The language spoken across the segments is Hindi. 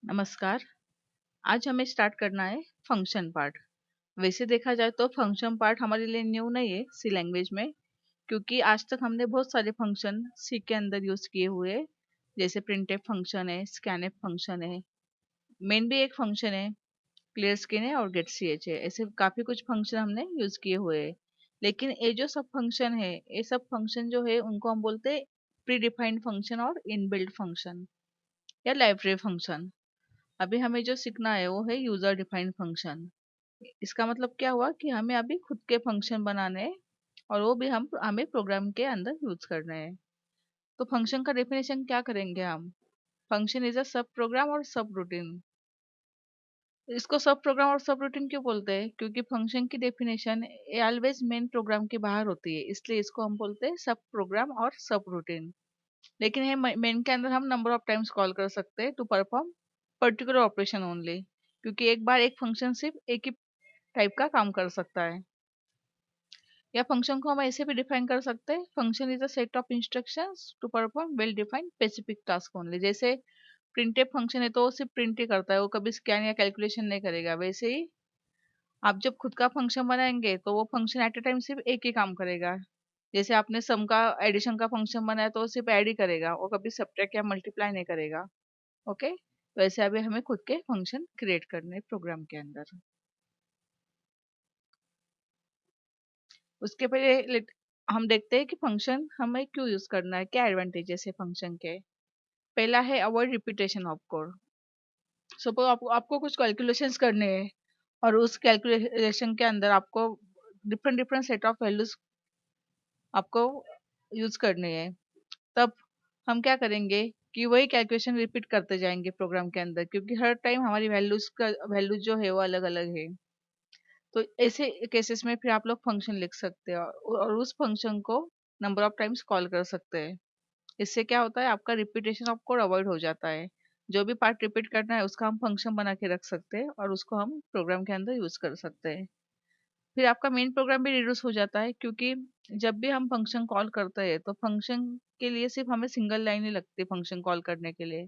नमस्कार। आज हमें स्टार्ट करना है फंक्शन पार्ट। वैसे देखा जाए तो फंक्शन पार्ट हमारे लिए न्यू नहीं है सी लैंग्वेज में, क्योंकि आज तक हमने बहुत सारे फंक्शन सी के अंदर यूज किए हुए हैं। जैसे प्रिंटफ फंक्शन है, स्कैनफ फंक्शन है, मेन भी एक फंक्शन है, क्लियर स्किन है और गेट सी एच है। ऐसे काफी कुछ फंक्शन हमने यूज किए हुए हैं। लेकिन ये जो सब फंक्शन है, ये सब फंक्शन जो है उनको हम बोलते हैं प्री डिफाइंड फंक्शन और इनबिल्ट फंक्शन या लाइब्रेरी फंक्शन। अभी हमें जो सीखना है वो है यूजर डिफाइंड फंक्शन। इसका मतलब क्या हुआ कि हमें अभी खुद के फंक्शन बनाने हैं और वो भी हम हमें प्रोग्राम के अंदर यूज करने हैं। तो फंक्शन का डेफिनेशन क्या करेंगे हम? फंक्शन इज अ सब प्रोग्राम और सब रूटीन। इसको सब प्रोग्राम और सब रूटीन क्यों बोलते हैं? क्योंकि फंक्शन की डेफिनेशन ऑलवेज मेन प्रोग्राम के बाहर होती है, इसलिए इसको हम बोलते हैं सब प्रोग्राम और सब रूटीन। लेकिन ये मेन के अंदर हम नंबर ऑफ टाइम्स कॉल कर सकते हैं to perform particular operation only, क्योंकि एक बार एक फंक्शन सिर्फ एक ही टाइप का काम कर सकता है। या फंक्शन को हम ऐसे भी डिफाइन कर सकते हैं, function is a set of instructions to perform well defined specific task only. जैसे प्रिंटेड फंक्शन है तो वो सिर्फ प्रिंट ही करता है, वो कभी स्कैन या कैलकुलेशन नहीं करेगा। वैसे ही आप जब खुद का फंक्शन बनाएंगे तो वो फंक्शन एट ए टाइम सिर्फ एक ही काम करेगा। जैसे आपने सम का एडिशन का फंक्शन बनाया तो वो सिर्फ ऐड ही करेगा, वो कभी सब्ट्रैक्ट या मल्टीप्लाई नहीं करेगा। ओके, वैसे अभी हमें खुद के फंक्शन क्रिएट करने प्रोग्राम के अंदर। उसके पहले हम देखते हैं कि फंक्शन हमें क्यों यूज करना है, क्या एडवांटेजेस है फंक्शन के। पहला है avoid repetition of code. Suppose आपको कुछ कैलकुलेशंस करने हैं और उस कैलकुलेशन के अंदर आपको different different set of values आपको यूज करने हैं। तब हम क्या करेंगे कि वही कैलकुलेशन रिपीट करते जाएंगे प्रोग्राम के अंदर, क्योंकि हर टाइम हमारी वैल्यूज जो है वो अलग अलग है। तो ऐसे केसेस में फिर आप लोग फंक्शन लिख सकते हैं और उस फंक्शन को नंबर ऑफ टाइम्स कॉल कर सकते हैं। इससे क्या होता है, आपका रिपीटेशन ऑफ कोड अवॉइड हो जाता है। जो भी पार्ट रिपीट करना है उसका हम फंक्शन बना के रख सकते हैं और उसको हम प्रोग्राम के अंदर यूज कर सकते हैं। फिर आपका मेन प्रोग्राम भी रिड्यूस हो जाता है, क्योंकि जब भी हम फंक्शन कॉल करते हैं तो फंक्शन के लिए सिर्फ हमें सिंगल लाइन ही लगती है फंक्शन कॉल करने के लिए।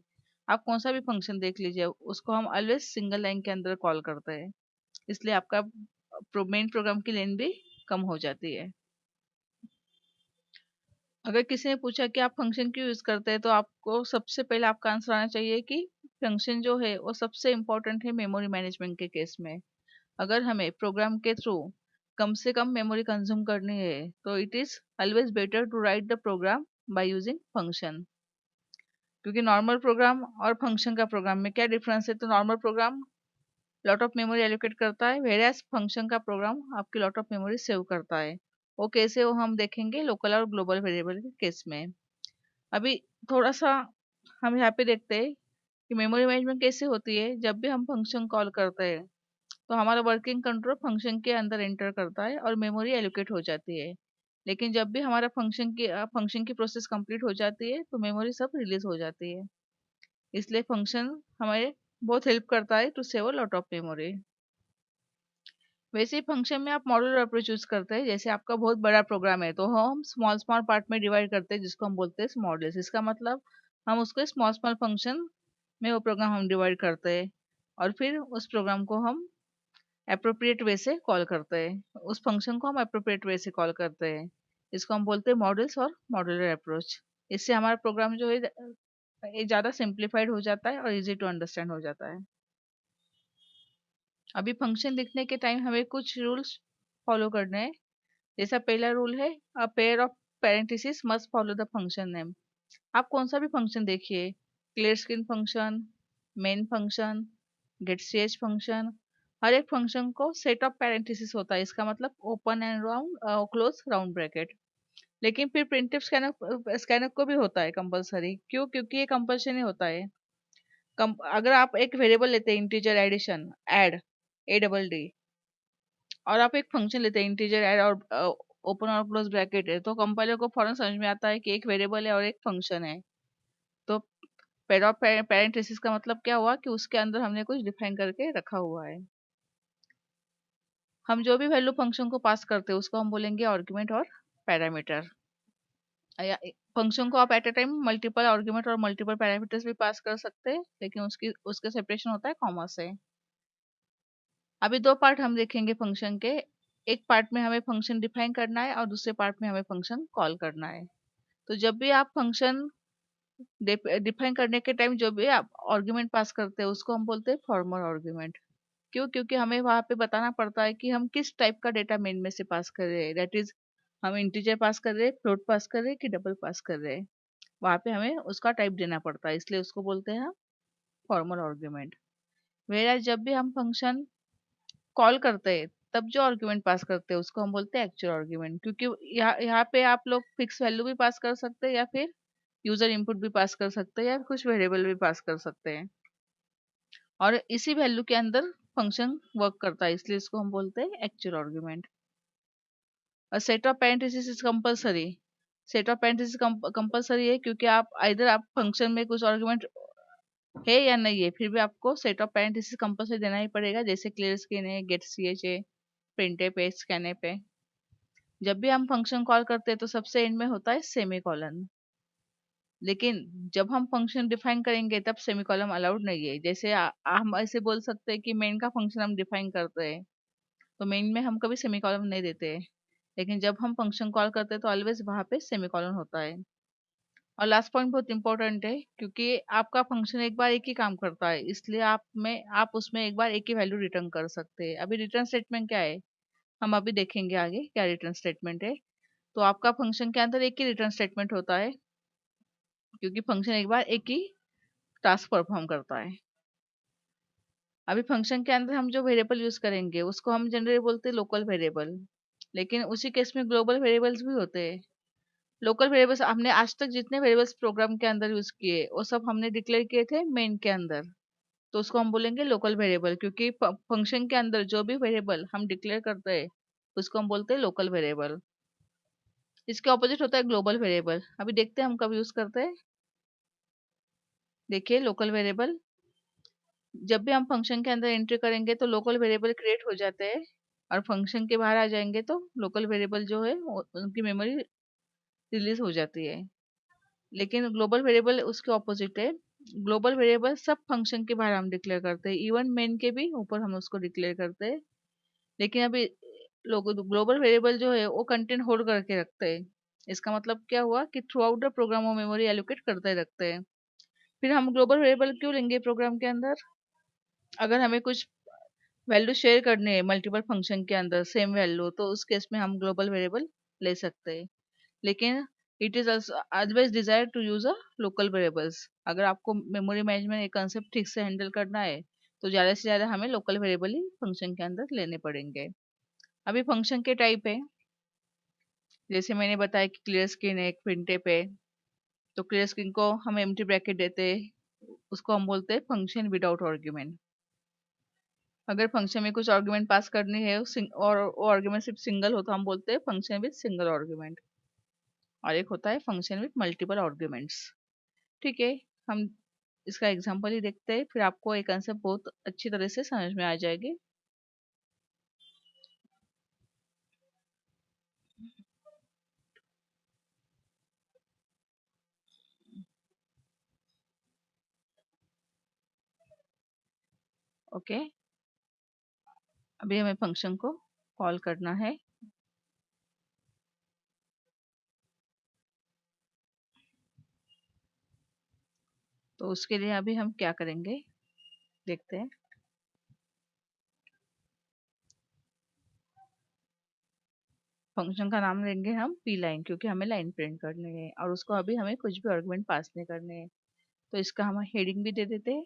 आप कौन सा भी फंक्शन देख लीजिए, उसको हम ऑलवेज सिंगल लाइन के अंदर कॉल करते हैं। इसलिए आपका मेन प्रोग्राम की लेंथ भी कम हो जाती है। अगर किसी ने पूछा कि आप फंक्शन क्यों यूज करते हैं, तो आपको सबसे पहले आपका आंसर आना चाहिए कि फंक्शन जो है वो सबसे इम्पोर्टेंट है मेमोरी मैनेजमेंट के केस में। अगर हमें प्रोग्राम के थ्रू कम से कम मेमोरी कंज्यूम करनी है तो it is always better to write the program by using function. क्योंकि नॉर्मल प्रोग्राम और फंक्शन का प्रोग्राम में क्या डिफरेंस है? तो normal program lot of memory allocate करता है, वेरियस फंक्शन का प्रोग्राम आपकी लॉट ऑफ मेमोरी सेव करता है। वो कैसे, वो हम देखेंगे लोकल और ग्लोबल वेरिएबल के केस में। अभी थोड़ा सा हम यहाँ पे देखते हैं कि मेमोरी मैनेजमेंट कैसे होती है। जब भी हम फंक्शन कॉल करते हैं तो हमारा वर्किंग कंट्रोल फंक्शन के अंदर एंटर करता है और मेमोरी एलोकेट हो जाती है। लेकिन जब भी हमारा फंक्शन की प्रोसेस कंप्लीट हो जाती है तो मेमोरी सब रिलीज हो जाती है। इसलिए फंक्शन हमारे बहुत हेल्प करता है to save a lot of memory. वैसे ही फंक्शन में आप मॉड्यूलर अप्रोच यूज करते हैं। जैसे आपका बहुत बड़ा प्रोग्राम है तो हम स्मॉल स्मॉल पार्ट में डिवाइड करते हैं, जिसको हम बोलते हैं मॉड्यूल्स। इसका मतलब हम उसको स्मॉल स्मॉल फंक्शन में वो प्रोग्राम हम डिवाइड करते हैं और फिर उस प्रोग्राम को हम अप्रोप्रिएट वे से कॉल करते हैं, उस फंक्शन को हम अप्रोप्रिएट वे से कॉल करते हैं। इसको हम बोलते हैं मॉड्यूल्स और मॉड्यूलर अप्रोच। इससे हमारा प्रोग्राम जो है ये ज़्यादा सिंप्लीफाइड हो जाता है और इजी टू अंडरस्टैंड हो जाता है। अभी फंक्शन लिखने के टाइम हमें कुछ रूल्स फॉलो करने हैं। जैसा पहला रूल है, a pair of parenthesis must follow the function name. आप कौन सा भी फंक्शन देखिए, clear screen function, main function, get ch function, हर एक फंक्शन को सेट ऑफ पेरेंथेसिस होता है। इसका मतलब open and round, close round bracket. लेकिन फिर प्रिंटिफ स्कैनर स्कैनर को भी होता है कंपलसरी। क्यों? क्योंकि ये कंपल्शन ही होता है। अगर आप एक वेरिएबल लेते हैं इंटीजर एडिशन, ऐड, ADD, और आप एक फंक्शन लेते हैं इंटीजर ऐड और ओपन और क्लोज ब्रैकेट है, तो कंपाइलर को फौरन समझ में आता है कि एक वेरिएबल है और एक फंक्शन है। तो पेयर ऑफ पेरेंथेसिस का मतलब क्या हुआ कि उसके अंदर हमने कुछ डिफाइन करके रखा हुआ है। हम जो भी वैल्यू फंक्शन को पास करते हैं उसको हम बोलेंगे आर्गुमेंट और पैरामीटर। फंक्शन को आप at a time multiple argument और मल्टीपल पैरामीटर्स भी पास कर सकते हैं, लेकिन उसकी उसके सेपरेशन होता है कॉमा से। अभी दो पार्ट हम देखेंगे फंक्शन के। एक पार्ट में हमें फंक्शन डिफाइन करना है और दूसरे पार्ट में हमें फंक्शन कॉल करना है। तो जब भी आप फंक्शन डिफाइन करने के टाइम जो भी आप आर्गुमेंट पास करते हैं उसको हम बोलते हैं फॉर्मल आर्गुमेंट। क्यों? क्योंकि हमें वहां पे बताना पड़ता है कि हम किस टाइप का डेटा मेन में से पास कर रहे हैं। दैट इज, हम इंटीजर पास कर रहे हैं, फ्लोट पास कर रहे हैं कि डबल पास कर रहे हैं। वहां पे हमें उसका टाइप देना पड़ता है, इसलिए उसको बोलते हैं हम फॉर्मल आर्गुमेंट। वेयर जब भी हम फंक्शन कॉल करते हैं तब जो आर्गुमेंट पास करते हैं उसको हम बोलते हैं एक्चुअल आर्गुमेंट। क्योंकि यहाँ पे आप लोग फिक्स वैल्यू भी पास कर सकते हैं या फिर यूजर इनपुट भी पास कर सकते हैं या कुछ वेरिएबल भी पास कर सकते हैं, और इसी वैल्यू के अंदर फंक्शन वर्क करता है, इसलिए इसको हम बोलते हैं एक्चुअल आर्गुमेंट। और set of parenthesis is compulsory. Set of parenthesis compulsory है क्योंकि आप आइदर आप फंक्शन में कुछ आर्गुमेंट है या नहीं है, फिर भी आपको सेट ऑफ पैरेंथेसिस कंपलसरी देना ही पड़ेगा, जैसे क्लियर स्क्रीन है, गेट ch है, प्रिंटफ है, स्कैनफ है। जब भी हम फंक्शन कॉल करते हैं तो सबसे एंड में होता है सेमीकोलन। लेकिन जब हम फंक्शन डिफाइन करेंगे तब सेमीकोलन अलाउड नहीं है। जैसे हम ऐसे बोल सकते हैं कि मेन का फंक्शन हम डिफाइन करते हैं तो मेन में हम कभी सेमीकोलन नहीं देते हैं, लेकिन जब हम फंक्शन कॉल करते हैं तो ऑलवेज वहां पे सेमीकोलन होता है। और लास्ट पॉइंट बहुत इंपॉर्टेंट है, क्योंकि आपका फंक्शन एक बार एक ही काम करता है, इसलिए आप उसमें एक बार एक ही वैल्यू रिटर्न कर सकते हैं। अभी रिटर्न स्टेटमेंट क्या है हम अभी देखेंगे आगे क्या रिटर्न स्टेटमेंट है। तो आपका फंक्शन के अंदर एक ही रिटर्न स्टेटमेंट होता है, क्योंकि फंक्शन एक बार एक ही टास्क परफॉर्म करता है। अभी फंक्शन के अंदर हम जो वेरिएबल यूज करेंगे उसको हम जनरली बोलते हैं लोकल वेरिएबल, लेकिन उसी केस में ग्लोबल वेरिएबल्स भी होते हैं। लोकल वेरिएबल्स हमने आज तक जितने वेरिएबल्स प्रोग्राम के अंदर यूज किए वो सब हमने डिक्लेयर किए थे मेन के अंदर, तो उसको हम बोलेंगे लोकल वेरिएबल। क्योंकि फंक्शन के अंदर जो भी वेरिएबल हम डिक्लेयर करते हैं उसको हम बोलते हैं लोकल वेरिएबल। इसके ऑपोजिट होता है ग्लोबल वेरिएबल। अभी देखते हैं हम कब यूज करते हैं। देखिए लोकल वेरिएबल, जब भी हम फंक्शन के अंदर एंट्री करेंगे तो लोकल वेरिएबल क्रिएट हो जाते हैं, और फंक्शन के बाहर आ जाएंगे तो लोकल वेरिएबल जो है उनकी मेमोरी रिलीज हो जाती है। लेकिन ग्लोबल वेरिएबल उसके ऑपोजिट है। ग्लोबल वेरिएबल सब फंक्शन के बाहर हम डिक्लेयर करते हैं, इवन मेन के भी ऊपर हम उसको डिक्लेयर करते हैं। लेकिन अभी लोग ग्लोबल वेरिएबल जो है वो कंटेंट होल्ड करके रखते हैं। इसका मतलब क्या हुआ कि थ्रू आउट द प्रोग्राम वो मेमोरी एलोकेट करते रखते हैं। फिर हम ग्लोबल वेरिएबल क्यों लेंगे प्रोग्राम के अंदर? अगर हमें कुछ वैल्यू शेयर करनी है मल्टीपल फंक्शन के अंदर सेम वैल्यू, तो उस केस में हम ग्लोबल वेरिएबल ले सकते हैं। लेकिन it is always desire to use a local variables. अगर आपको मेमोरी मैनेजमेंट एक कंसेप्ट ठीक से हैंडल करना है तो ज़्यादा से ज़्यादा हमें लोकल वेरिएबल ही फंक्शन के अंदर लेने पड़ेंगे। अभी फंक्शन के टाइप है, जैसे मैंने बताया कि क्लियर स्क्रीन है, एक प्रिंटफ है। तो क्लियर स्क्रीन को हम एम्प्टी ब्रैकेट देते हैं, उसको हम बोलते हैं फंक्शन विदाउट आर्ग्यूमेंट। अगर फंक्शन में कुछ आर्ग्यूमेंट पास करनी है और वो आर्ग्यूमेंट सिर्फ सिंगल हो तो हम बोलते हैं फंक्शन विद सिंगल आर्ग्यूमेंट। और एक होता है फंक्शन विद मल्टीपल आर्ग्यूमेंट्स। ठीक है, हम इसका एग्जांपल ही देखते हैं, फिर आपको एक कंसेप्ट बहुत अच्छी तरह से समझ में आ जाएगी। ओके, अभी हमें फंक्शन को कॉल करना है। तो उसके लिए अभी हम क्या करेंगे देखते हैं। फंक्शन का नाम लेंगे हम पी लाइन, क्योंकि हमें लाइन प्रिंट करनी है और उसको अभी हमें कुछ भी आर्गुमेंट पास नहीं करने हैं। तो इसका हम हेडिंग भी दे देते हैं।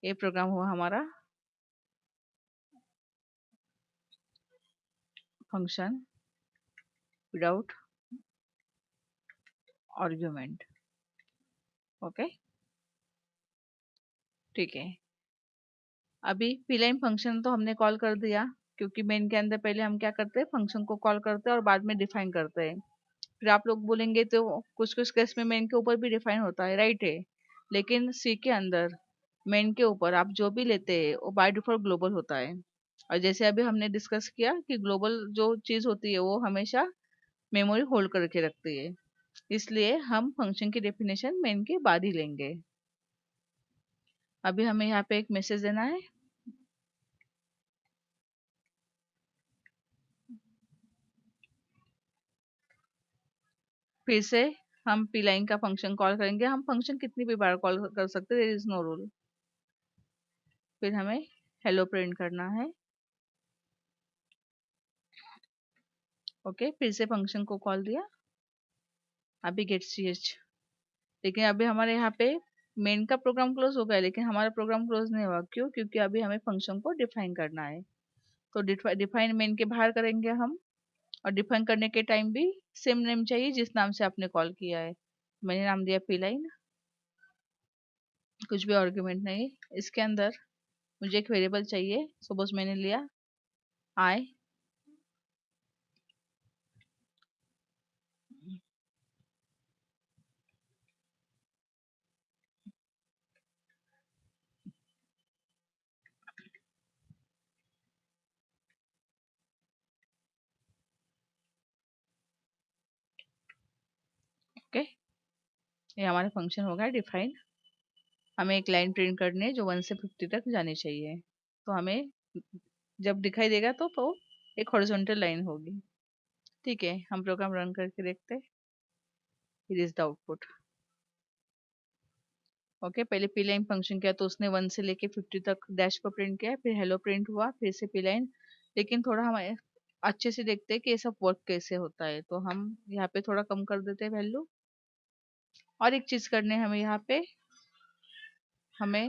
ये प्रोग्राम हुआ हमारा फंक्शन विदाउट आर्गुमेंट। ओके, ठीक है। अभी pline फंक्शन तो हमने कॉल कर दिया, क्योंकि मेन के अंदर पहले हम क्या करते हैं फंक्शन को कॉल करते हैं और बाद में डिफाइन करते हैं। फिर आप लोग बोलेंगे तो कुछ कुछ केस में मेन के ऊपर भी डिफाइन होता है, राइट है। लेकिन सी के अंदर मेन के ऊपर आप जो भी लेते हैं वो बाय डिफॉल्ट ग्लोबल होता है। और जैसे अभी हमने डिस्कस किया कि ग्लोबल जो चीज होती है वो हमेशा मेमोरी होल्ड करके रखती है। इसलिए हम फंक्शन की डेफिनेशन मेन के बाद ही लेंगे। अभी हमें यहाँ पे एक मैसेज देना है। फिर से हम पी लाइन का फंक्शन कॉल करेंगे। हम फंक्शन कितनी भी बार कॉल कर सकते हैं, देयर इज नो रूल। फिर हमें हेलो प्रिंट करना है। ओके, फिर से फंक्शन को कॉल दिया। अभी गेट ch, लेकिन अभी हमारे यहाँ पे मेन का प्रोग्राम क्लोज हो गया, लेकिन हमारा प्रोग्राम क्लोज नहीं हुआ। क्यों? क्योंकि अभी हमें फंक्शन को डिफाइन करना है। तो डिफाइन मेन के बाहर करेंगे हम। और डिफाइन करने के टाइम भी सेम नेम चाहिए जिस नाम से आपने कॉल किया है। मैंने नाम दिया पी लाइन, कुछ भी आर्ग्यूमेंट नहीं। इसके अंदर मुझे एक वेरिएबल चाहिए। सपोज मैंने लिया आई। ओके, ये हमारा फंक्शन हो गया डिफाइन। हमें एक लाइन प्रिंट करनी है जो 1 से 50 तक जानी चाहिए। तो हमें जब दिखाई देगा तो एक हॉरिजॉन्टल लाइन होगी। ठीक है, हम प्रोग्राम रन करके देखते हैं। Here is the output. Okay, पहले पी लाइन फंक्शन किया तो उसने 1 से लेके 50 तक डैश पर प्रिंट किया, फिर हेलो प्रिंट हुआ, फिर से पी लाइन। लेकिन थोड़ा हमें अच्छे से देखते हैं कि ये सब वर्क कैसे होता है। तो हम यहाँ पे थोड़ा कम कर देते हैं वैल्यू। और एक चीज करने हैं हमें यहाँ पे, हमें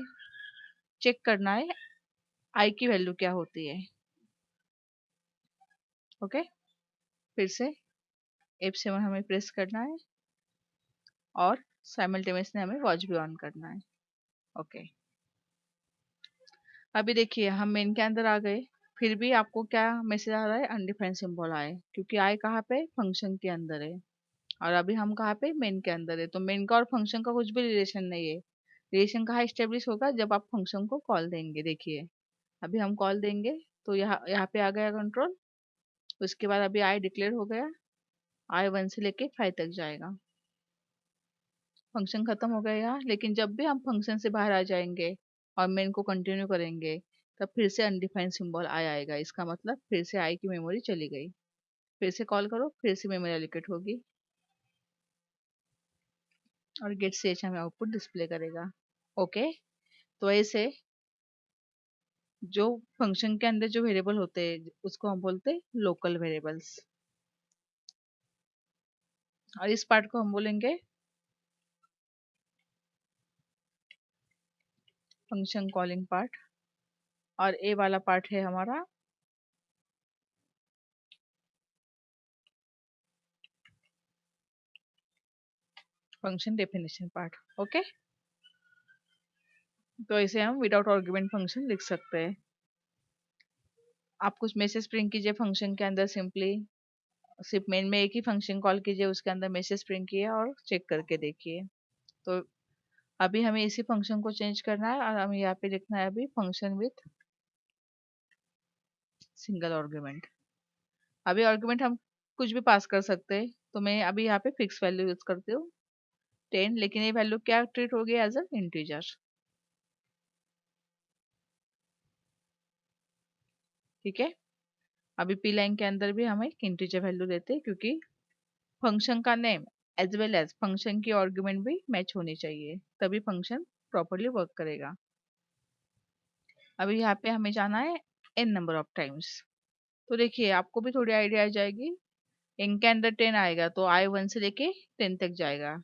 चेक करना है आई की वैल्यू क्या होती है। ओके, फिर से F7 हमें प्रेस करना है और साइमल्टेनियसली हमें वॉच भी ऑन करना है। ओके, अभी देखिए हम मेन के अंदर आ गए। फिर भी आपको क्या मैसेज आ रहा है? अनडिफाइंड सिंबल आए, क्योंकि आई कहाँ पे? फंक्शन के अंदर है। और अभी हम कहाँ पे? मेन के अंदर है। तो मेन का और फंक्शन का कुछ भी रिलेशन नहीं है। रिलेशन कहाँ स्टेब्लिश होगा? जब आप फंक्शन को कॉल देंगे। देखिए अभी हम कॉल देंगे तो यहाँ यहाँ पे आ गया कंट्रोल। उसके बाद अभी आई डिक्लेयर हो गया। आई 1 से लेके 5 तक जाएगा। फंक्शन खत्म हो गया यहाँ। लेकिन जब भी हम फंक्शन से बाहर आ जाएंगे और मेन को कंटिन्यू करेंगे, तब फिर से अनडिफाइंड सिंबल आई आएगा। इसका मतलब फिर से आई की मेमोरी चली गई। फिर से कॉल करो, फिर से मेमोरी एलोकेट होगी और गेट ch हमें आउटपुट डिस्प्ले करेगा। ओके, तो ऐसे जो फंक्शन के अंदर जो वेरिएबल होते हैं उसको हम बोलते हैं लोकल वेरिएबल्स। और इस पार्ट को हम बोलेंगे फंक्शन कॉलिंग पार्ट। और ए वाला पार्ट है हमारा फंक्शन डेफिनेशन पार्ट। ओके, तो इसे हम विदाउट आर्गुमेंट फंक्शन लिख सकते हैं। आप कुछ मैसेज प्रिंट कीजिए फंक्शन के अंदर। सिंपली सिर्फ मेन में एक ही फंक्शन कॉल कीजिए, उसके अंदर मैसेज प्रिंट किए और चेक करके देखिए। तो अभी हमें इसी फंक्शन को चेंज करना है और हमें यहाँ पे लिखना है अभी फंक्शन विथ सिंगल आर्गुमेंट। अभी आर्गुमेंट हम कुछ भी पास कर सकते हैं। तो मैं अभी यहाँ पे फिक्स वैल्यू यूज करती हूँ 10, लेकिन ये वैल्यू क्या ट्रीट होगी? As a integer. ठीक है, अभी पी लाइन के अंदर भी हम एक इंटीजर वैल्यू देते हैं, क्योंकि फंक्शन का name as well as function की आर्गुमेंट भी मैच होनी चाहिए, तभी फंक्शन प्रॉपरली वर्क करेगा। अभी यहाँ पे हमें जाना है n नंबर ऑफ टाइम्स। तो देखिए आपको भी थोड़ी आइडिया आ जाएगी। n के अंदर 10 आएगा तो आई 1 से लेके 10 तक जाएगा।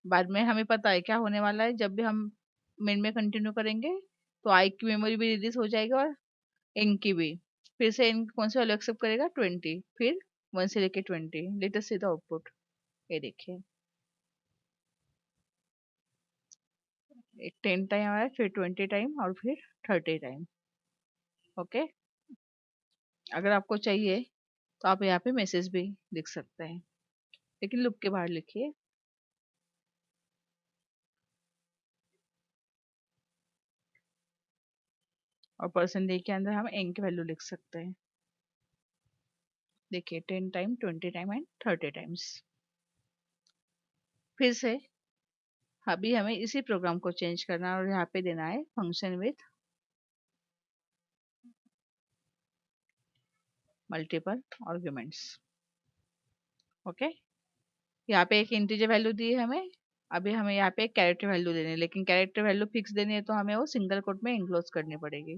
बाद में हमें पता है क्या होने वाला है। जब भी हम मेन में कंटिन्यू करेंगे तो आई की मेमोरी भी रिड्यूस हो जाएगा और n की भी। फिर से n कौन सा वैल्यू एक्सेप्ट करेगा? 20। फिर 1 से लेके 20। Let us see the output. ये देखिए एक 10 टाइम आया, फिर 20 टाइम और फिर 30 टाइम। ओके, अगर आपको चाहिए तो आप यहाँ पे मैसेज भी लिख सकते हैं, लेकिन लूप के बाहर लिखिए। और परसेंटेज के अंदर हम n की वैल्यू लिख सकते हैं। देखिए 10 टाइम, 20 टाइम एंड 30 टाइम्स। फिर से अभी हमें इसी प्रोग्राम को चेंज करना है और यहाँ पे देना है function with multiple arguments. Okay, यहाँ पे एक इंटीजर वैल्यू दी है हमें, अभी हमें यहाँ पे एक कैरेक्टर वैल्यू देनी है, लेकिन कैरेक्टर वैल्यू फिक्स देनी है तो हमें वो सिंगल कोट में इंक्लोज करनी पड़ेगी।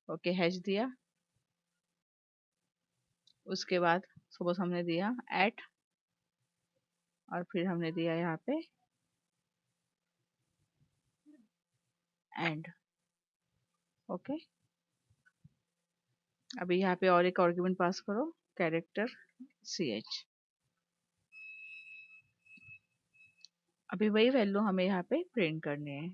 ओके, हैश दिया, उसके बाद सपोज हमने दिया एट, और फिर हमने दिया यहाँ पे एंड। ओके, अभी यहाँ पे और एक आर्ग्यूमेंट पास करो, कैरेक्टर ch। अभी वही वैल्यू हमें यहाँ पे प्रिंट करनी है।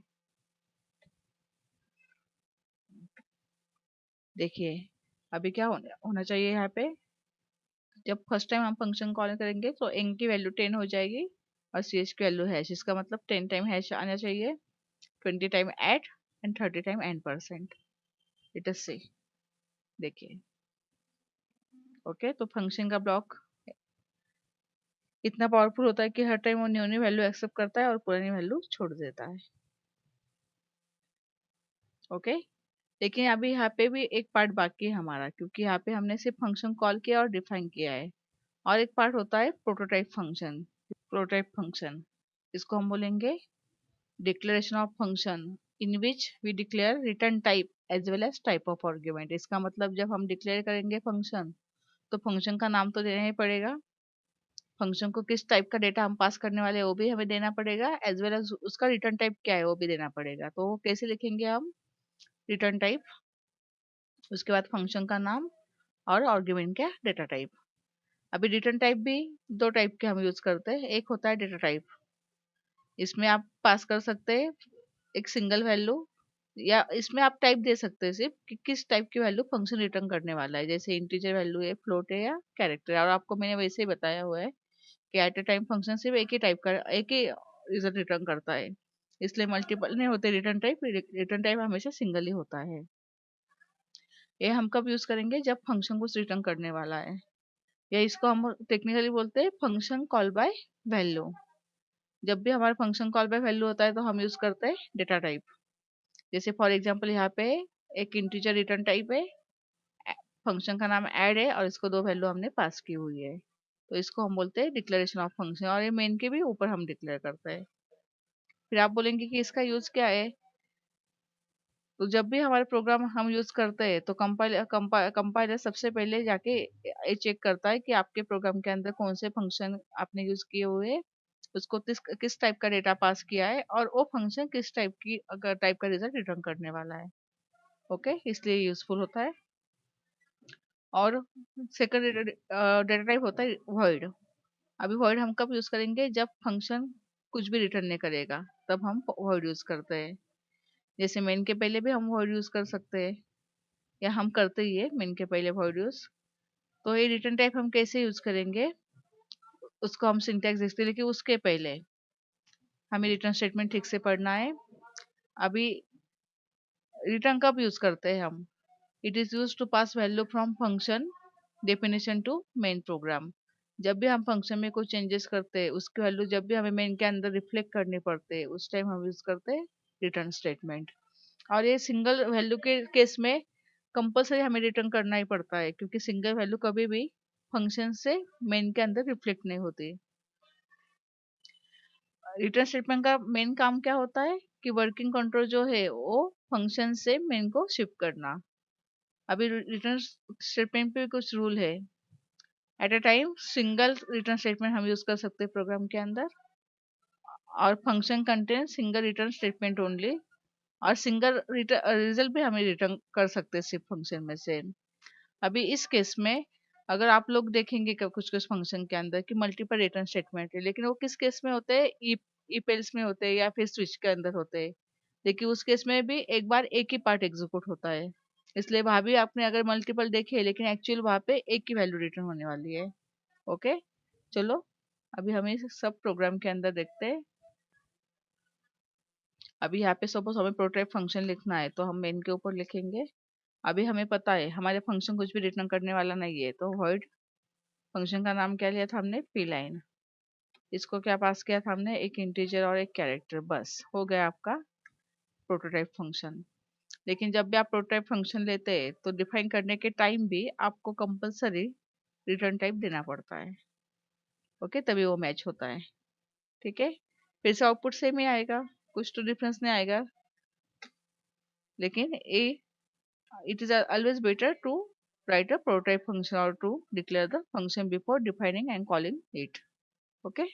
देखिए अभी क्या होना चाहिए यहाँ पे, जब फर्स्ट टाइम हम फंक्शन कॉल करेंगे तो n की वैल्यू 10 हो जाएगी और ch की वैल्यू हैश, इसका मतलब 10 टाइम हैश आना चाहिए, 20 time at and 30 time n%। It is see, देखिए। ओके, तो फंक्शन का ब्लॉक इतना पावरफुल होता है कि हर टाइम वो न्यू न्यू वैल्यू एक्सेप्ट करता है और पुरानी वैल्यू छोड़ देता है। ओके, लेकिन अभी यहाँ पे भी एक पार्ट बाकी है हमारा, क्योंकि यहाँ पे हमने सिर्फ फंक्शन कॉल किया और डिफाइन किया है, और एक पार्ट होता है प्रोटोटाइप फंक्शन। प्रोटोटाइप फंक्शन, इसको हम बोलेंगे declaration of function in which we declare return type as well as type of argument. इसका मतलब जब हम डिक्लेयर करेंगे फंक्शन, तो फंक्शन का नाम तो देना ही पड़ेगा, फंक्शन को किस टाइप का डेटा हम पास करने वाले हैं वो भी हमें देना पड़ेगा, एज वेल एज उसका रिटर्न टाइप क्या है वो भी देना पड़ेगा। तो वो कैसे लिखेंगे हम, रिटर्न टाइप, उसके बाद फंक्शन का नाम और आर्ग्यूमेंट क्या, डेटा टाइप। अभी रिटर्न टाइप भी दो टाइप के हम यूज करते हैं, एक होता है डेटा टाइप, इसमें आप पास कर सकते हैं एक सिंगल वैल्यू, या इसमें आप टाइप दे सकते हैं सिर्फ कि किस टाइप की वैल्यू फंक्शन रिटर्न करने वाला है, जैसे इंटीजर वैल्यू है, फ्लोट है, या कैरेक्टर है। और आपको मैंने वैसे ही बताया हुआ है कि एट ए टाइम फंक्शन सिर्फ एक ही टाइप का, एक ही रिजल्ट रिटर्न करता है, इसलिए मल्टीपल नहीं होते रिटर्न टाइप, रिटर्न टाइप हमेशा सिंगल ही होता है। ये हम कब यूज करेंगे, जब फंक्शन कुछ रिटर्न करने वाला है, या इसको हम टेक्निकली बोलते हैं फंक्शन कॉल बाय वैल्यू। जब भी हमारा फंक्शन कॉल बाय वैल्यू होता है तो हम यूज करते हैं डेटा टाइप। जैसे फॉर एग्जांपल यहाँ पे एक इंटीजर रिटर्न टाइप है, फंक्शन का नाम ऐड है और इसको दो वैल्यू हमने पास की हुई है, तो इसको हम बोलते हैं डिक्लेरेशन ऑफ फंक्शन, और ये मेन के भी ऊपर हम डिक्लेयर करते हैं। फिर आप बोलेंगे कि इसका यूज क्या है, तो जब भी हमारे प्रोग्राम हम यूज करते हैं तो कंपाइलर सबसे पहले जाके ये चेक करता है कि आपके प्रोग्राम के अंदर कौन से फंक्शन आपने यूज किए हुए हैं, उसको किस टाइप का डेटा पास किया है, और वो फंक्शन किस टाइप का रिजल्ट रिटर्न करने वाला है। ओके, इसलिए यूजफुल होता है। और सेकंड डेटा टाइप होता है वॉइड। अभी वॉइड हम कब यूज करेंगे, जब फंक्शन कुछ भी रिटर्न नहीं करेगा तब हम वॉइड यूज करते हैं। जैसे मेन के पहले भी हम वॉइड यूज कर सकते हैं, या हम करते ही है मेन के पहले वॉइड यूज। तो ये रिटर्न टाइप हम कैसे यूज करेंगे, उसको हम सिंटैक्स देखते हैं, लेकिन उसके पहले हमें रिटर्न स्टेटमेंट ठीक से पढ़ना है। अभी रिटर्न कब यूज करते हैं हम, it is use to pass value from function definition to main program. जब भी हम फंक्शन में कोई चेंजेस करते हैं, उसकी वैल्यू जब भी हमें मेन के अंदर रिफ्लेक्ट करनी पड़ते हैं, उस टाइम हम यूज करते हैं रिटर्न स्टेटमेंट। और ये सिंगल वैल्यू के केस में कंपलसरी हमें रिटर्न करना ही पड़ता है, क्योंकि सिंगल वैल्यू कभी भी फंक्शन से मेन के अंदर रिफ्लेक्ट नहीं होती। रिटर्न स्टेटमेंट का मेन काम क्या होता है कि वर्किंग कंट्रोल जो है वो फंक्शन से मेन को शिफ्ट करना। अभी रिटर्न स्टेटमेंट पे कुछ रूल है, at a time single return statement हम यूज कर सकते हैं प्रोग्राम के अंदर, और function contain single return statement only, और सिंगल रिजल्ट भी हमें रिटर्न कर सकते हैं सिर्फ फंक्शन में से। अभी इस केस में अगर आप लोग देखेंगे कि कुछ कुछ फंक्शन के अंदर कि मल्टीपल रिटर्न स्टेटमेंट है, लेकिन वो किस केस में होते हैं, ईपेल्स में होते हैं या फिर स्विच के अंदर होते हैं, लेकिन उस केस में भी एक बार एक ही पार्ट एग्जीक्यूट होता है। इसलिए वहां भी आपने अगर मल्टीपल देखे, लेकिन एक्चुअल वहां पे एक ही वैल्यू रिटर्न होने वाली है। ओके, चलो अभी हम इस सब प्रोग्राम के अंदर देखते हैं। अभी यहाँ पे सपोज हमें प्रोटोटाइप फंक्शन लिखना है तो हम मेन के ऊपर लिखेंगे। अभी हमें पता है हमारे फंक्शन कुछ भी रिटर्न करने वाला नहीं है, तो वॉइड फंक्शन का नाम क्या लिया था हमने, पी लाइन। इसको क्या पास किया था हमने, एक इंटीजर और एक कैरेक्टर, बस हो गया आपका प्रोटोटाइप फंक्शन। लेकिन जब भी आप प्रोटोटाइप फंक्शन लेते हैं तो डिफाइन करने के टाइम भी आपको कंपलसरी रिटर्न टाइप देना पड़ता है। ओके, तभी वो मैच होता है। ठीक है, फिर से आउटपुट सेम ही आएगा, कुछ तो डिफरेंस नहीं आएगा। लेकिन ए it is always better to write a prototype function or to declare the function before defining and calling it. Okay,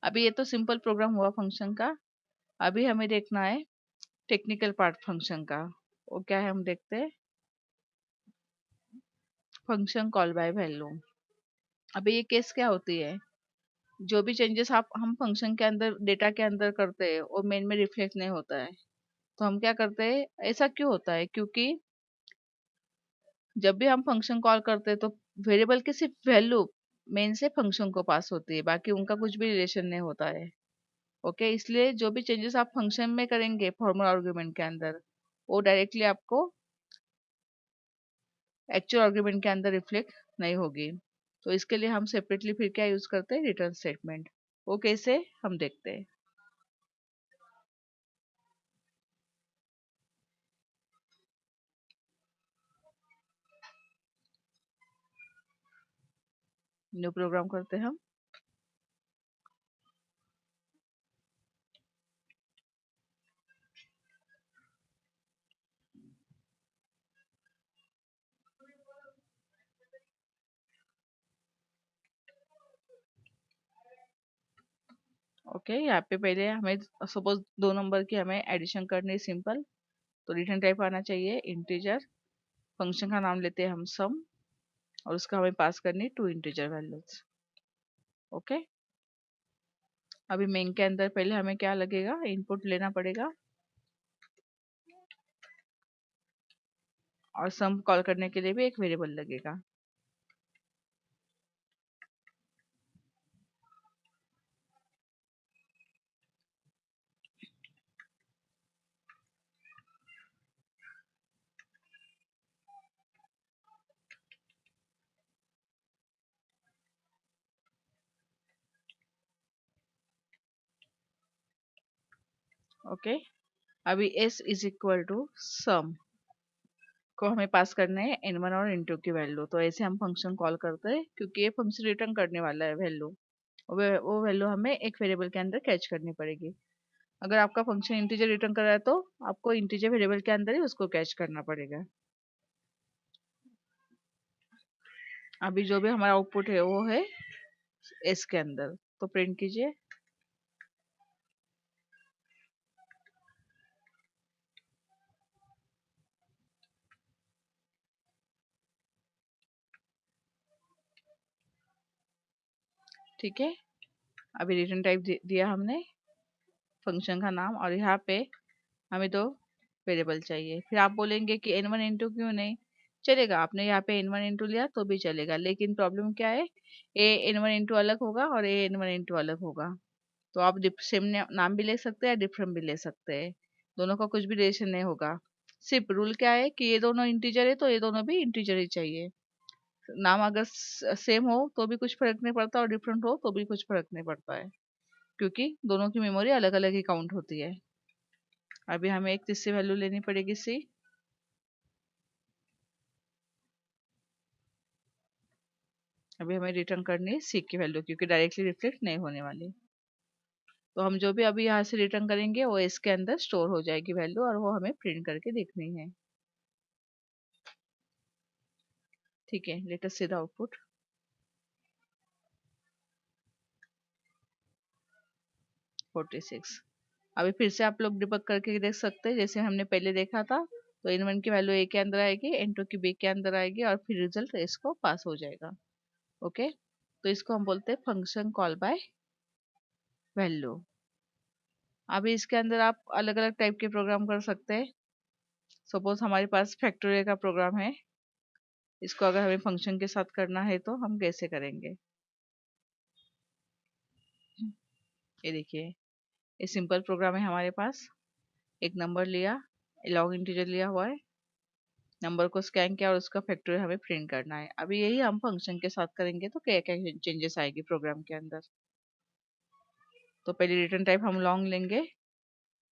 अभी ये तो सिंपल प्रोग्राम हुआ फंक्शन का। अभी हमें देखना है टेक्निकल पार्ट फंक्शन का। वो क्या है हम देखते हैं, फंक्शन कॉल बाय वैल्यू। अभी ये केस क्या होती है, जो भी चेंजेस आप हम फंक्शन के अंदर डेटा के अंदर करते हैं वो मेन में रिफ्लेक्ट नहीं होता है। तो हम क्या करते हैं, ऐसा क्यों होता है, क्योंकि जब भी हम फंक्शन कॉल करते हैं तो वेरिएबल की सिर्फ वैल्यू मेन से फंक्शन को पास होती है, बाकी उनका कुछ भी रिलेशन नहीं होता है। ओके, इसलिए जो भी चेंजेस आप फंक्शन में करेंगे फॉर्मल आर्गुमेंट के अंदर, वो डायरेक्टली आपको एक्चुअल आर्गुमेंट के अंदर रिफ्लेक्ट नहीं होगी। तो इसके लिए हम सेपरेटली फिर क्या यूज करते हैं, रिटर्न स्टेटमेंट। वो कैसे हम देखते हैं। न्यू प्रोग्राम करते हैं हम। ओके, यहाँ पे पहले हमें सपोज 2 नंबर की हमें एडिशन करनी है सिंपल, तो रिटर्न टाइप आना चाहिए इंटीजर। फंक्शन का नाम लेते हैं हम सम, और उसका हमें पास करनी 2 इंटीजर वैल्यूज। ओके, अभी मेन के अंदर पहले हमें क्या लगेगा, इनपुट लेना पड़ेगा, और सम कॉल करने के लिए भी एक वेरिएबल लगेगा। ओके, अभी s इज इक्वल टू सम को हमें पास करना है n1 और n2 की वैल्यू। तो ऐसे हम फंक्शन कॉल करते हैं, क्योंकि ये फंक्शन रिटर्न करने वाला है वैल्यू। वो वैल्यू हमें एक वेरिएबल के अंदर कैच करनी पड़ेगी। अगर आपका फंक्शन इंटीजर रिटर्न कर रहा है तो आपको इंटीजर वेरिएबल के अंदर ही उसको कैच करना पड़ेगा। अभी जो भी हमारा आउटपुट है वो है s के अंदर, तो प्रिंट कीजिए। ठीक है, अभी रिटर्न टाइप दिया हमने, फंक्शन का नाम, और यहाँ पे हमें 2 वेरिएबल चाहिए। फिर आप बोलेंगे कि n1 n2 क्यों नहीं, चलेगा, आपने यहाँ पे n1 n2 लिया तो भी चलेगा, लेकिन प्रॉब्लम क्या है, a n1 n2 अलग होगा और a n1 n2 अलग होगा। तो आप सेम नाम भी ले सकते हैं, डिफरेंट भी ले सकते हैं, दोनों का कुछ भी रिलेशन नहीं होगा। सिर्फ रूल क्या है कि ये दोनों इंटीजर है तो ये दोनों भी इंटीजर ही चाहिए। नाम अगर सेम हो तो भी कुछ फर्क नहीं पड़ता, और डिफरेंट हो तो भी कुछ फर्क नहीं पड़ता है, क्योंकि दोनों की मेमोरी अलग अलग ही काउंट होती है। अभी हमें एक तीसरी वैल्यू लेनी पड़ेगी सी। अभी हमें रिटर्न करनी है सी की वैल्यू, क्योंकि डायरेक्टली रिफ्लेक्ट नहीं होने वाली। तो हम जो भी अभी यहाँ से रिटर्न करेंगे वो इसके अंदर स्टोर हो जाएगी वैल्यू, और वो हमें प्रिंट करके देखनी है। ठीक है, let us see the output. 46। अभी फिर से आप लोग डिबग करके देख सकते हैं, जैसे हमने पहले देखा था। तो n1 की वैल्यू a के अंदर आएगी, n2 की b के अंदर आएगी, और फिर रिजल्ट इसको पास हो जाएगा। ओके, तो इसको हम बोलते हैं फंक्शन कॉल बाय वैल्यू। अभी इसके अंदर आप अलग अलग टाइप के प्रोग्राम कर सकते हैं। सपोज हमारे पास फैक्टोरियल का प्रोग्राम है, इसको अगर हमें फंक्शन के साथ करना है तो हम कैसे करेंगे। ये देखिए, ये सिंपल प्रोग्राम है हमारे पास। एक नंबर लिया, लॉग इंटीजर लिया हुआ है, नंबर को स्कैन किया और उसका फैक्टोरियल हमें प्रिंट करना है। अभी यही हम फंक्शन के साथ करेंगे तो क्या क्या चेंजेस आएगी प्रोग्राम के अंदर। तो पहले रिटर्न टाइप हम लॉन्ग लेंगे,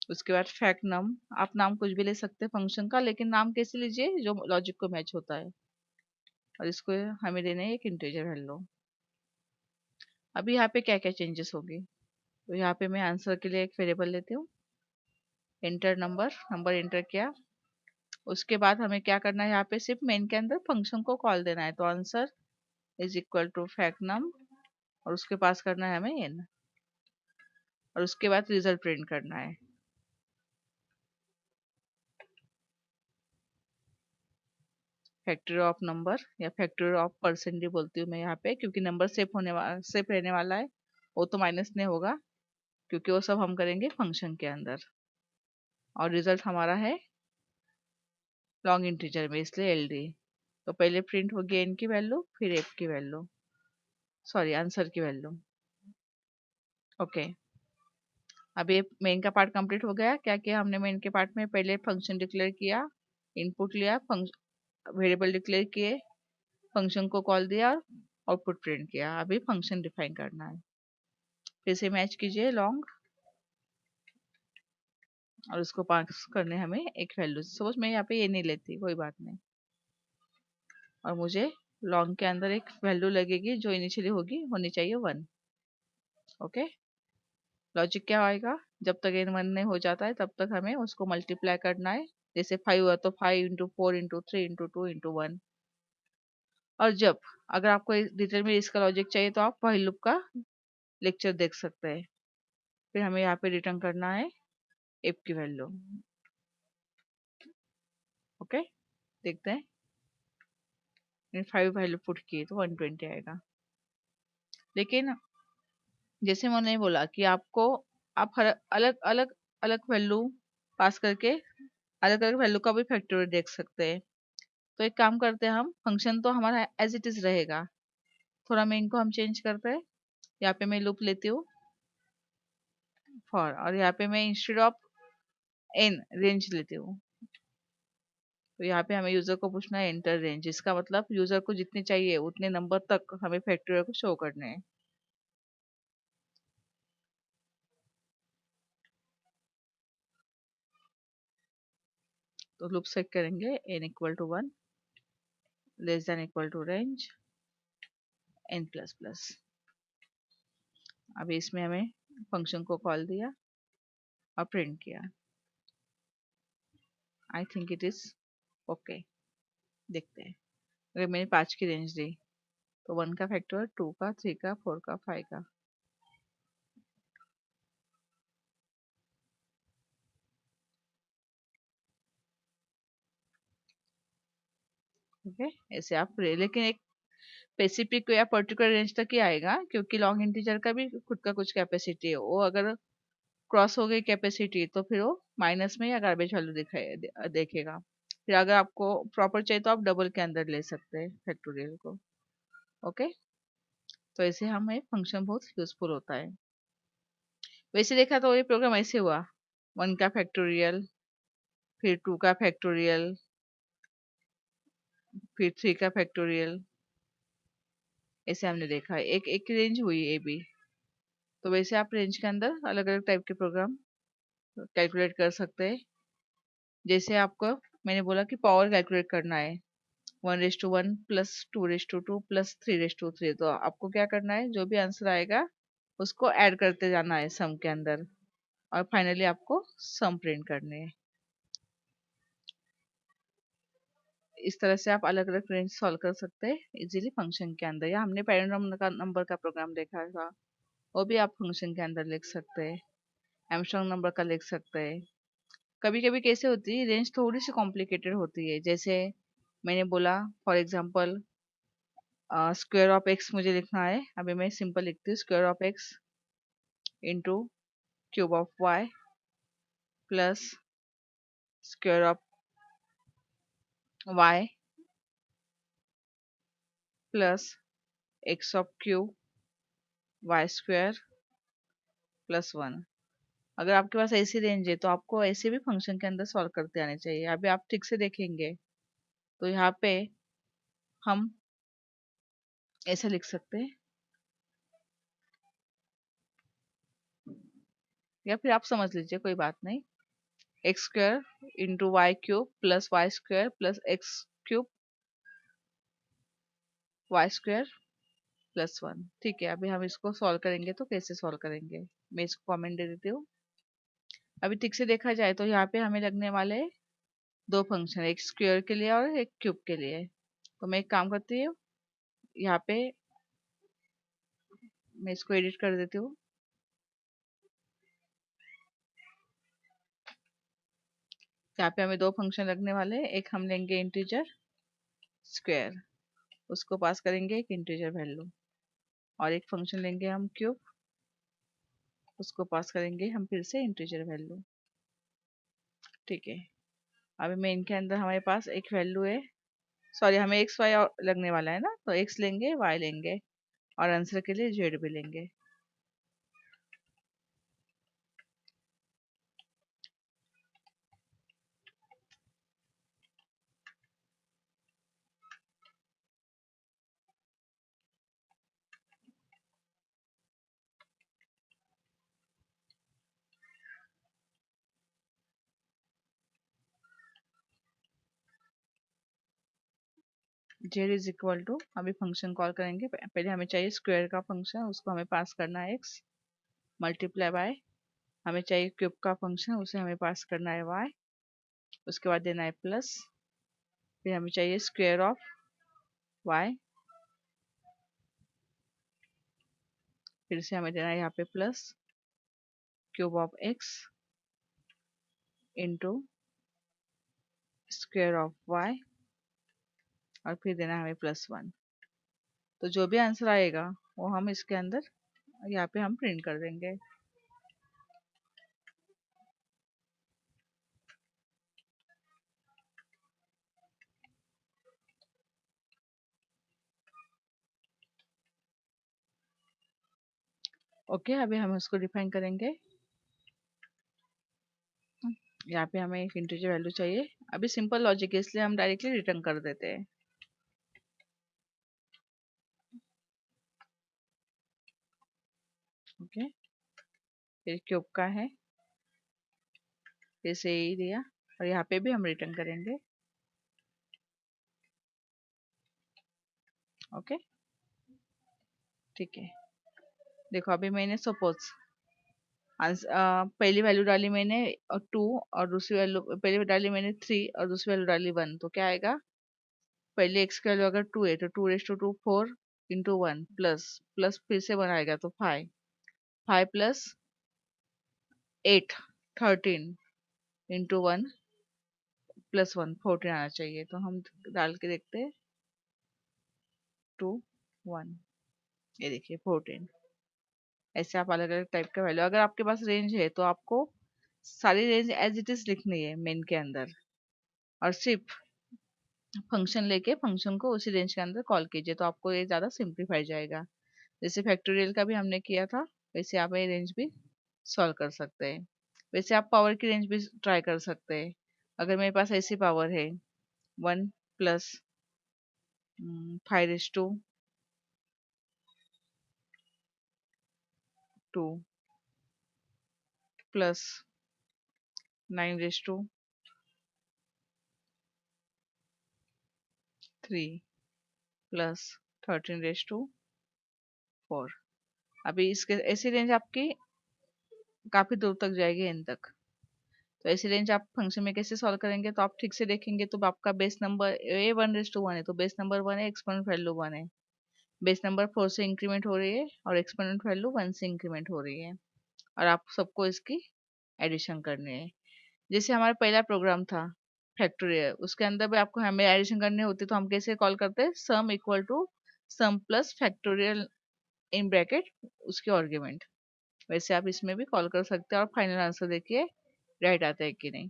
उसके बाद फैक्ट नम। आप नाम कुछ भी ले सकते हैं फंक्शन का, लेकिन नाम कैसे लीजिए जो लॉजिक को मैच होता है। और इसको हमें देना है एक इंटीजर वैल्यू। अभी यहाँ पे क्या क्या चेंजेस होगी, तो यहाँ पे मैं आंसर के लिए एक वेरिएबल लेती हूँ, एंटर नंबर, नंबर एंटर किया। उसके बाद हमें क्या करना है, यहाँ पे सिर्फ मेन के अंदर फंक्शन को कॉल देना है, तो answer is equal to fact num, और उसके पास करना है हमें एन, और उसके बाद रिजल्ट प्रिंट करना है। फैक्टरी ऑफ नंबर या फैक्टरी ऑफ परसेंट भी बोलती हूँ मैं यहाँ पे, क्योंकि नंबर सेफ रहने वाला है, वो तो माइनस नहीं होगा क्योंकि वो सब हम करेंगे फंक्शन के अंदर। और रिजल्ट हमारा है लॉन्ग इंटीजर में, इसलिए एल डी। तो पहले प्रिंट होगी एन की वैल्यू, फिर एफ की वैल्यू, सॉरी आंसर की वैल्यू। ओके, अब ये मेन का पार्ट कंप्लीट हो गया। क्या किया हमने मेन के पार्ट में, पहले फंक्शन डिक्लेयर किया, इनपुट लिया, वेरिएबल डिक्लेयर किए, फंक्शन को कॉल दिया, आउटपुट प्रिंट किया। अभी फंक्शन डिफाइन करना है। फिर से मैच कीजिए लॉन्ग, और उसको पास करने हमें एक वैल्यू। सपोज मैं यहाँ पे ये नहीं लेती, कोई बात नहीं, और मुझे लॉन्ग के अंदर एक वैल्यू लगेगी जो इनिशियली होगी, होनी चाहिए 1। ओके, लॉजिक क्या आएगा, जब तक एन 1 नहीं हो जाता है तब तक हमें उसको मल्टीप्लाई करना है। जैसे 5 हुआ तो 5 × 4 × 3 × 2 × 1। और जब अगर आपको डिटेल में इसका लॉजिक चाहिए तो आप व्हाइल लूप का लेक्चर देख सकते हैं। फिर हमें यहाँ पे रिटर्न करना है एफ की वैल्यू। ओके, देखते हैं 5 वैल्यू पुट की तो 120 आएगा। लेकिन जैसे मैंने बोला कि आपको, आप हर अलग अलग अलग वैल्यू पास करके अलग अलग वैल्यू का भी फैक्टोरियल देख सकते हैं। तो एक काम करते हैं, हम फंक्शन तो हमारा एज इट इज रहेगा, थोड़ा मैं इनको हम चेंज करते हैं। यहाँ पे मैं लूप लेती हूँ फॉर, और यहाँ पे मैं इंस्टेड ऑफ एन रेंज लेती हूँ। तो यहाँ पे हमें यूजर को पूछना है एंटर रेंज, इसका मतलब यूजर को जितने चाहिए उतने नंबर तक हमें फैक्टोरियल को शो करने हैं। तो लूप सेट करेंगे N equal to 1 less than equal to range N plus plus. अभी इसमें हमें फंक्शन को कॉल दिया और प्रिंट किया। I think it is okay. देखते हैं, अगर मैंने 5 की रेंज दी तो 1 का फैक्टर, 2 का, 3 का, 4 का, 5 का। ओके, ऐसे आप लेकिन एक स्पेसिफिक या पर्टिकुलर रेंज तक ही आएगा, क्योंकि लॉन्ग इंटीजर का भी खुद का कुछ कैपेसिटी है। वो अगर क्रॉस हो गई कैपेसिटी तो फिर वो माइनस में या गार्बेज वैल्यू देखेगा। फिर अगर आपको प्रॉपर चाहिए तो आप डबल के अंदर ले सकते हैं फैक्टोरियल को। ओके, तो ऐसे हमें फंक्शन बहुत यूजफुल होता है। वैसे देखा तो ये प्रोग्राम ऐसे हुआ, 1 का फैक्टोरियल, फिर 2 का फैक्टोरियल, फिर 3 का फैक्टोरियल, ऐसे हमने देखा है। एक एक रेंज हुई ए बी। तो वैसे आप रेंज के अंदर अलग अलग टाइप के प्रोग्राम कैलकुलेट कर सकते हैं। जैसे आपको मैंने बोला कि पावर कैलकुलेट करना है, 1:1 प्लस 2:2 प्लस 3:3। तो आपको क्या करना है, जो भी आंसर आएगा उसको ऐड करते जाना है सम के अंदर, और फाइनली आपको सम प्रिंट करने हैं। इस तरह से आप अलग अलग रेंज सॉल्व कर सकते हैं इजीली फंक्शन के अंदर। या हमने पैरेंट नंबर का प्रोग्राम देखा था, वो भी आप फंक्शन के अंदर लिख सकते हैं। एमस्ट्रॉन्ग नंबर का लिख सकते हैं। कभी कभी कैसे होती है, रेंज थोड़ी सी कॉम्प्लिकेटेड होती है। जैसे मैंने बोला for example square of X मुझे लिखना है। अभी मैं सिंपल लिखती हूँ, square of X into cube of Y plus square of Y plus X of cube Y square plus 1। अगर आपके पास ऐसी रेंज है तो आपको ऐसे भी फंक्शन के अंदर सॉल्व करते आने चाहिए। अभी आप ठीक से देखेंगे। तो यहाँ पे हम ऐसे लिख सकते हैं, या फिर आप समझ लीजिए, कोई बात नहीं। X square into Y cube plus Y square plus X cube Y square plus 1। ठीक है, अभी हम इसको सॉल्व करेंगे तो कैसे सॉल्व करेंगे, मैं इसको कमेंट दे देती हूँ। अभी ठीक से देखा जाए तो यहाँ पे हमें लगने वाले दो फंक्शन, एक स्क्वायर के लिए और एक क्यूब के लिए। तो मैं एक काम करती हूँ, यहाँ पे मैं इसको एडिट कर देती हूँ। यहाँ पे हमें दो फंक्शन लगने वाले हैं, एक हम लेंगे इंटीजर स्क्वायर, उसको पास करेंगे एक इंटीजर वैल्यू, और एक फंक्शन लेंगे हम क्यूब, उसको पास करेंगे हम फिर से इंटीजर वैल्यू। ठीक है, अभी मेन के अंदर हमारे पास एक वैल्यू है, सॉरी हमें एक्स वाई लगने वाला है ना, तो एक्स लेंगे वाई लेंगे और आंसर के लिए जेड भी लेंगे। जेड इज इक्वल टू, अभी फंक्शन कॉल करेंगे, पहले हमें चाहिए स्क्वायर का फंक्शन, उसको हमें पास करना है एक्स, मल्टीप्लाई बाय हमें चाहिए क्यूब का फंक्शन, उसे हमें पास करना है वाई, उसके बाद देना है प्लस, फिर हमें चाहिए स्क्वायर ऑफ वाई, फिर से हमें देना है यहाँ पे plus cube of X into square of Y, और फिर देना है हमें प्लस 1। तो जो भी आंसर आएगा वो हम इसके अंदर यहाँ पे हम प्रिंट कर देंगे। ओके, अभी हम उसको डिफाइन करेंगे। यहाँ पे हमें एक इंटीजर वैल्यू चाहिए, अभी सिंपल लॉजिक है इसलिए हम डायरेक्टली रिटर्न कर देते हैं। ओके, फिर क्यूब का है, फिर से यही दिया, और यहाँ पे भी हम रिटर्न करेंगे। ओके, ठीक है, देखो अभी मैंने सपोज पहली वैल्यू डाली मैंने 2, और दूसरी वैल्यू पहले डाली मैंने 3 और दूसरी वैल्यू डाली 1, तो क्या आएगा, पहले एक्स की वैल्यू अगर 2 है तो 2 raise to 2 4 into 1 plus plus फिर से 1 आएगा तो 5, 5 प्लस 8 13 इंटू 1 प्लस 1 14 आना चाहिए, तो हम डाल के देखते हैं 2 1, ये देखिए 14। ऐसे आप अलग अलग टाइप का वैल्यू, अगर आपके पास रेंज है तो आपको सारी रेंज एज इट इज लिखनी है मेन के अंदर, और सिर्फ फंक्शन लेके फंक्शन को उसी रेंज के अंदर कॉल कीजिए, तो आपको ये ज़्यादा सिंप्लीफाई जाएगा। जैसे फैक्टोरियल का भी हमने किया था, वैसे आप ये रेंज भी सॉल्व कर सकते हैं। वैसे आप पावर की रेंज भी ट्राई कर सकते हैं। अगर मेरे पास ऐसी पावर है 1 plus 5 raise to 2 plus 9 raise to 3 plus 13 raise to 4। अभी इसके ऐसी रेंज आपकी काफी दूर तक जाएगी एन तक। तो ऐसी रेंज आप फंक्शन में कैसे सॉल्व करेंगे, तो आप ठीक से देखेंगे तो आपका base number A 1 raise to 1 है, तो बेस नंबर 1 है, एक्सपोनेंट वैल्यू 1 है, बेस नंबर 4 से इंक्रीमेंट हो रही है और एक्सपोनेंट वैल्यू 1 से इंक्रीमेंट हो रही है, और आप सबको इसकी एडिशन करनी है। जैसे हमारा पहला प्रोग्राम था फैक्टोरियल, उसके अंदर भी आपको हमें एडिशन करनी होती, तो हम कैसे कॉल करते हैं, sum equal to sum plus factorial in bracket उसके आर्ग्यूमेंट। वैसे आप इसमें भी कॉल कर सकते हैं और फाइनल आंसर देखिए राइट आता है कि नहीं।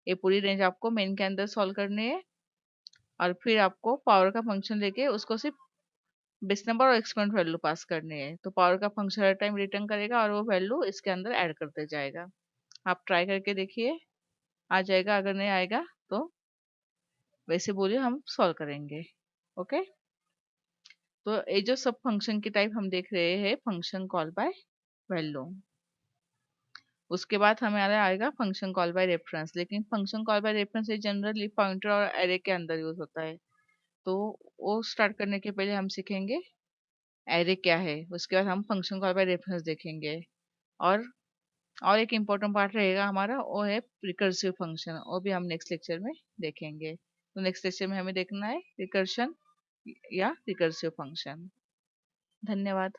ये पूरी रेंज आपको मेन के अंदर सॉल्व करनी है, और फिर आपको पावर का फंक्शन लेके उसको सिर्फ बेस नंबर और एक्सपोनेंट वैल्यू पास करनी है, तो पावर का फंक्शन हर टाइम रिटर्न करेगा और वो वैल्यू इसके अंदर ऐड करते जाएगा। आप ट्राई करके देखिए, आ जाएगा, अगर नहीं आएगा तो वैसे बोलिए हम सॉल्व करेंगे। ओके, तो ये जो सब फंक्शन की टाइप हम देख रहे हैं, फंक्शन कॉल बाय वैल्यू। उसके बाद हमें आएगा फंक्शन कॉल बाय रेफरेंस, लेकिन फंक्शन कॉल बाय रेफरेंस ये जनरली पॉइंटर और एरे के अंदर यूज होता है। तो वो स्टार्ट करने के पहले हम सीखेंगे एरे क्या है, उसके बाद हम फंक्शन कॉल बाय रेफरेंस देखेंगे। और और एक इम्पोर्टेंट पार्ट रहेगा हमारा, वो है रिकर्सिव फंक्शन, वो भी हम नेक्स्ट लेक्चर में देखेंगे। तो नेक्स्ट लेक्चर में हमें देखना है रिकर्शन या रिकर्सिव फंक्शन। धन्यवाद।